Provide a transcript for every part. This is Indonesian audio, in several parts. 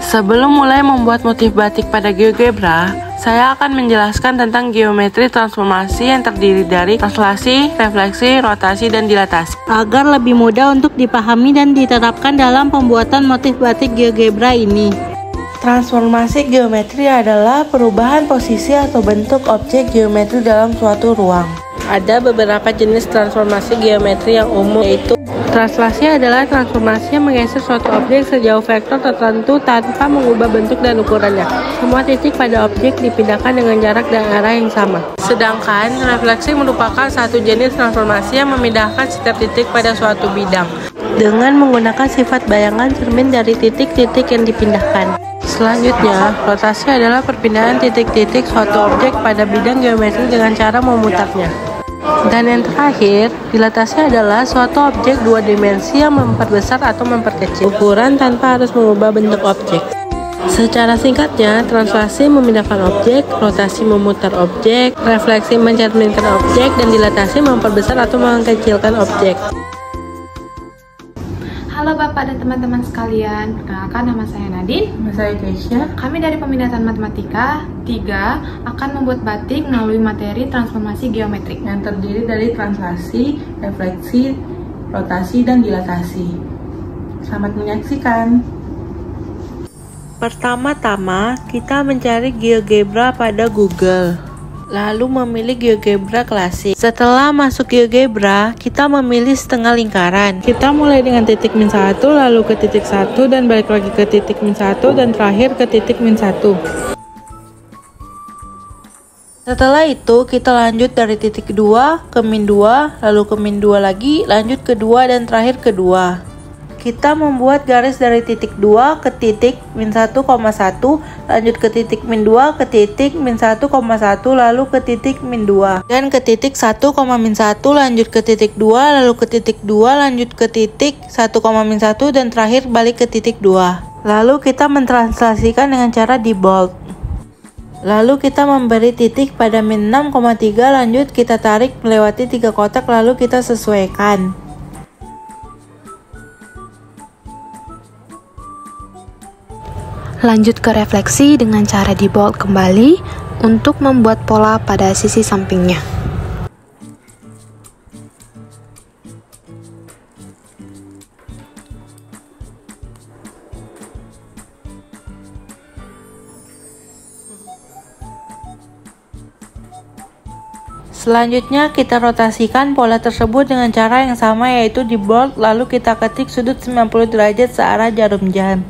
Sebelum mulai membuat motif batik pada GeoGebra, saya akan menjelaskan tentang geometri transformasi yang terdiri dari translasi, refleksi, rotasi, dan dilatasi, agar lebih mudah untuk dipahami dan diterapkan dalam pembuatan motif batik GeoGebra ini. Transformasi geometri adalah perubahan posisi atau bentuk objek geometri dalam suatu ruang. Ada beberapa jenis transformasi geometri yang umum, yaitu translasi adalah transformasi yang menggeser suatu objek sejauh vektor tertentu tanpa mengubah bentuk dan ukurannya. Semua titik pada objek dipindahkan dengan jarak dan arah yang sama. Sedangkan refleksi merupakan satu jenis transformasi yang memindahkan setiap titik pada suatu bidang dengan menggunakan sifat bayangan cermin dari titik-titik yang dipindahkan. Selanjutnya, rotasi adalah perpindahan titik-titik suatu objek pada bidang geometri dengan cara memutarnya. Dan yang terakhir, dilatasi adalah suatu objek dua dimensi yang memperbesar atau memperkecil ukuran tanpa harus mengubah bentuk objek. Secara singkatnya, translasi memindahkan objek, rotasi memutar objek, refleksi mencerminkan objek, dan dilatasi memperbesar atau mengkecilkan objek. Halo Bapak dan teman-teman sekalian, perkenalkan nama saya Nadine. Nama saya Keisha. Kami dari Peminatan Matematika 3 akan membuat batik melalui materi transformasi geometrik yang terdiri dari translasi, refleksi, rotasi, dan dilatasi. Selamat menyaksikan. Pertama-tama, kita mencari GeoGebra pada Google, lalu memilih GeoGebra klasik. Setelah masuk GeoGebra, kita memilih setengah lingkaran. Kita mulai dengan titik min 1, lalu ke titik 1, dan balik lagi ke titik min 1, dan terakhir ke titik min 1. Setelah itu, kita lanjut dari titik 2 ke min 2, lalu ke min 2 lagi, lanjut ke 2, dan terakhir ke 2. Kita membuat garis dari titik 2 ke titik min 1,1, lanjut ke titik min 2 ke titik min 1,1, lalu ke titik min 2, dan ke titik 1, min 1, lanjut ke titik 2, lalu ke titik 2, lanjut ke titik 1, min 1, dan terakhir balik ke titik 2. Lalu kita mentranslasikan dengan cara di bold. Lalu kita memberi titik pada min 6,3, lanjut kita tarik melewati 3 kotak, lalu kita sesuaikan. Lanjut ke refleksi dengan cara di bold kembali untuk membuat pola pada sisi sampingnya. Selanjutnya kita rotasikan pola tersebut dengan cara yang sama, yaitu di bold, lalu kita ketik sudut 90 derajat searah jarum jam.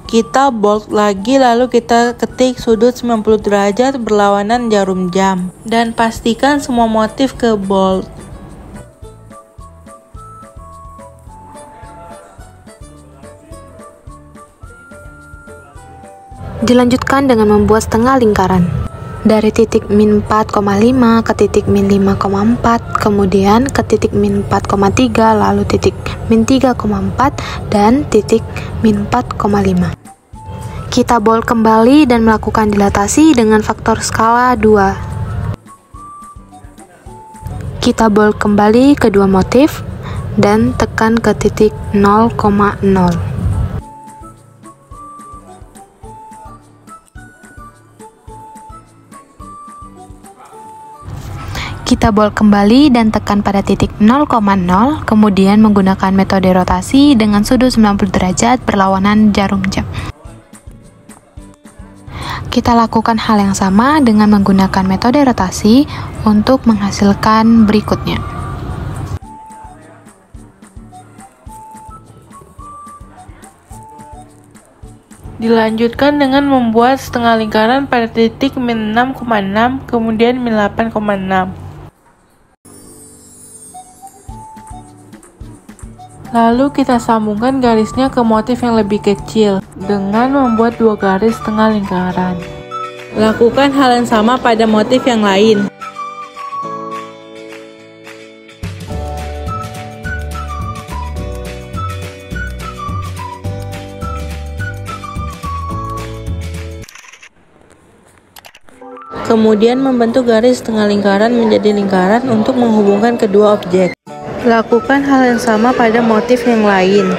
Kita bold lagi, lalu kita ketik sudut 90 derajat berlawanan jarum jam, dan pastikan semua motif ke bold. Dilanjutkan dengan membuat setengah lingkaran dari titik min 4,5 ke titik min 5,4, kemudian ke titik min 4,3, lalu titik min 3,4, dan titik min 4,5. Kita bold kembali dan melakukan dilatasi dengan faktor skala 2. Kita bold kembali kedua motif dan tekan ke titik 0,0. Kita bold kembali dan tekan pada titik 0,0, kemudian menggunakan metode rotasi dengan sudut 90 derajat berlawanan jarum jam. Kita lakukan hal yang sama dengan menggunakan metode rotasi untuk menghasilkan berikutnya. Dilanjutkan dengan membuat setengah lingkaran pada titik min 6,6, kemudian min 8,6. Lalu kita sambungkan garisnya ke motif yang lebih kecil dengan membuat dua garis setengah lingkaran. Lakukan hal yang sama pada motif yang lain. Kemudian membentuk garis setengah lingkaran menjadi lingkaran untuk menghubungkan kedua objek. Lakukan hal yang sama pada motif yang lain.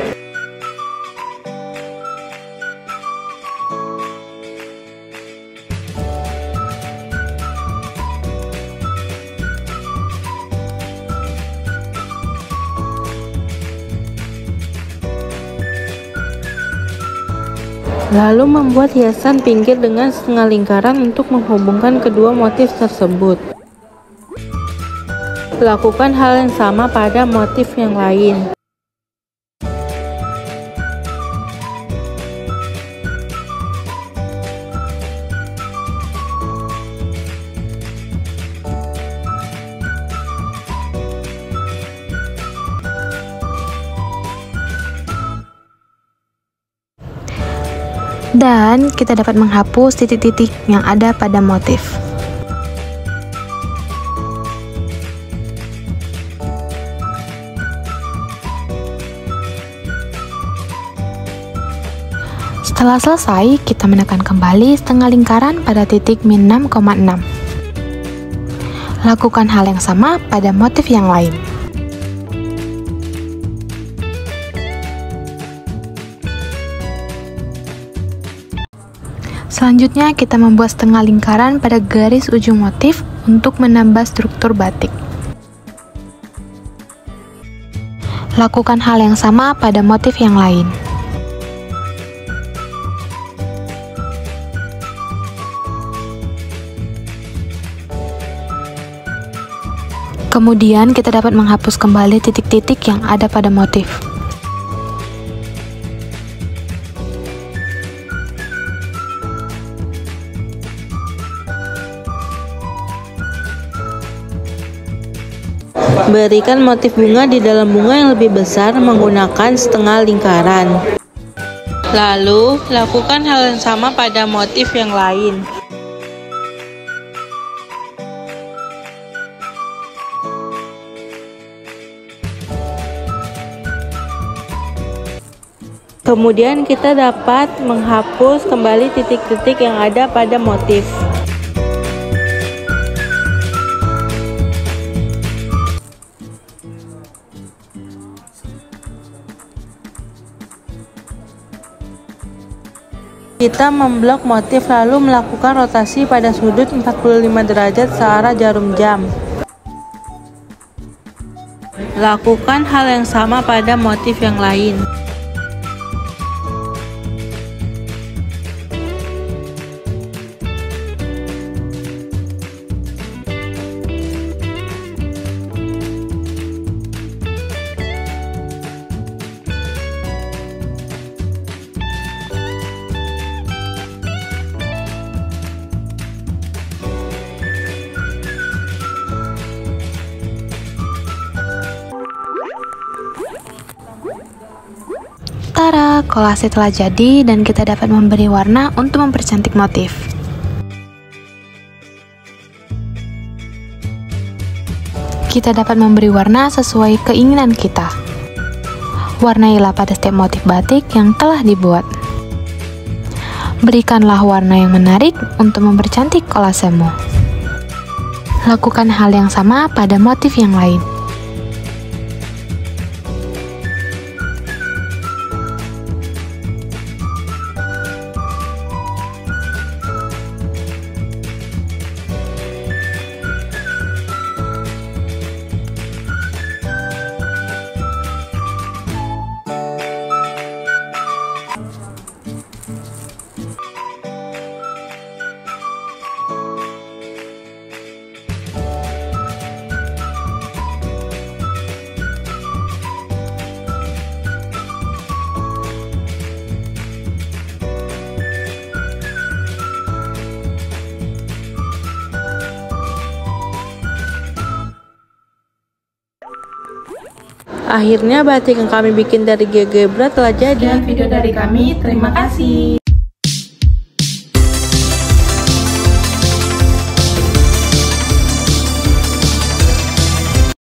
Lalu membuat hiasan pinggir dengan setengah lingkaran untuk menghubungkan kedua motif tersebut. Lakukan hal yang sama pada motif yang lain. Dan kita dapat menghapus titik-titik yang ada pada motif. Setelah selesai, kita menekan kembali setengah lingkaran pada titik min 6,6. Lakukan hal yang sama pada motif yang lain. Selanjutnya, kita membuat setengah lingkaran pada garis ujung motif untuk menambah struktur batik. Lakukan hal yang sama pada motif yang lain. Kemudian kita dapat menghapus kembali titik-titik yang ada pada motif. Berikan motif bunga di dalam bunga yang lebih besar menggunakan setengah lingkaran. Lalu, lakukan hal yang sama pada motif yang lain. Kemudian kita dapat menghapus kembali titik-titik yang ada pada motif. Kita memblok motif lalu melakukan rotasi pada sudut 45 derajat searah jarum jam. Lakukan hal yang sama pada motif yang lain. Tara, kolase telah jadi dan kita dapat memberi warna untuk mempercantik motif. Kita dapat memberi warna sesuai keinginan kita. Warnailah pada setiap motif batik yang telah dibuat. Berikanlah warna yang menarik untuk mempercantik kolasemu. Lakukan hal yang sama pada motif yang lain. Akhirnya batik yang kami bikin dari GeoGebra telah jadi. Video dari kami, terima kasih.